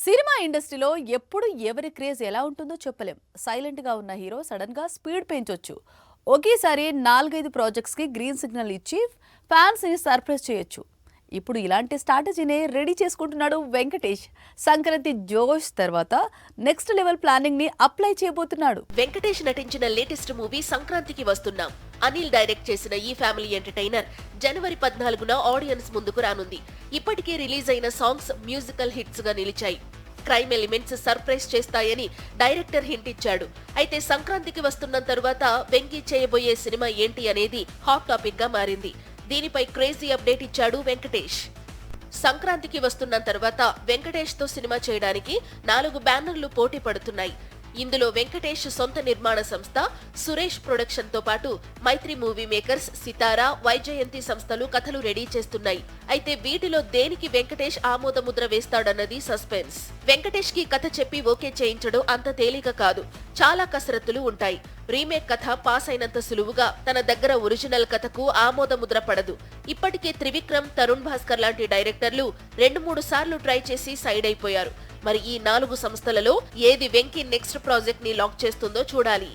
Cinema ఇండస్ట్రీలో ఎప్పుడు ఎవరి క్రేజ్ ఎలా ఉంటుందో చెప్పలేం. సైలెంట్ గా ఉన్న హీరో సడన్ గా స్పీడ్ పెంచొచ్చు. ఒకేసారి 4-5 ప్రాజెక్ట్స్ కి గ్రీన్ సిగ్నల్ ఇచ్చి ఫ్యాన్స్ ని సర్ప్రైజ్ చేయొచ్చు. ఇప్పుడు ఇలాంటి స్ట్రాటజీనే రెడీ చేసుకుంటున్నాడు వెంకటేష్. సంక్రాంతి జోష్ తర్వాత నెక్స్ట్ లెవెల్ ప్లానింగ్ ని అప్లై చేయబోతున్నాడు. వెంకటేష్ నటించిన లేటెస్ట్ మూవీ సంక్రాంతికి వస్తున్నాం. అనిల్ డైరెక్ట్ చేసిన ఈ ఫ్యామిలీ ఎంటర్టైనర్ జనవరి 14న ఆడియన్స్ ముందుకు రానుంది. ఇప్పటికే రిలీజ్ అయిన సాంగ్స్ మ్యూజికల్ హిట్స్ గా నిలిచాయి. క్రైమ్ ఎలిమెంట్స్ సర్ప్రైజ్ చేస్తాయని డైరెక్టర్ హింట్ ఇచ్చాడు. అయితే సంక్రాంతికి వస్తున్న తరువాత వెంకీ చేయబోయే సినిమా ఏంటి అనేది హాట్ టాపిక్ గా మారింది. దీనిపై క్రేజీ అప్డేట్ ఇచ్చాడు వెంకటేష్. సంక్రాంతికి వస్తున్న తర్వాత వెంకటేష్ తో సినిమా చేయడానికి 4 బ్యానర్లు పోటీ పడుతున్నాయి. ఇందులో వెంకటేష్ సొంత నిర్మాణ సంస్థ సురేష్ ప్రొడక్షన్ తో పాటు మైత్రి మూవీ మేకర్స్, సితారా, వైజయంతి సంస్థలు కథలు రెడీ చేస్తున్నాయి. అయితే వీటిలో దేనికి వెంకటేష్ ఆమోద ముద్ర వేస్తాడన్నది సస్పెన్స్. వెంకటేష్ కి కథ చెప్పి ఓకే చేయించడం అంత తేలిక కాదు. చాలా కసరత్తులు ఉంటాయి. రీమేక్ కథ పాస్ అయినంత సులువుగా తన దగ్గర ఒరిజినల్ కథకు ఆమోద ముద్ర పడదు. ఇప్పటికే త్రివిక్రమ్, తరుణ్ భాస్కర్ లాంటి డైరెక్టర్లు 2-3 సార్లు ట్రై చేసి సైడ్ అయిపోయారు. మరి ఈ 4 సంస్థలలో ఏది వెంకీ నెక్స్ట్ ప్రాజెక్ట్ ని లాక్ చేస్తుందో చూడాలి.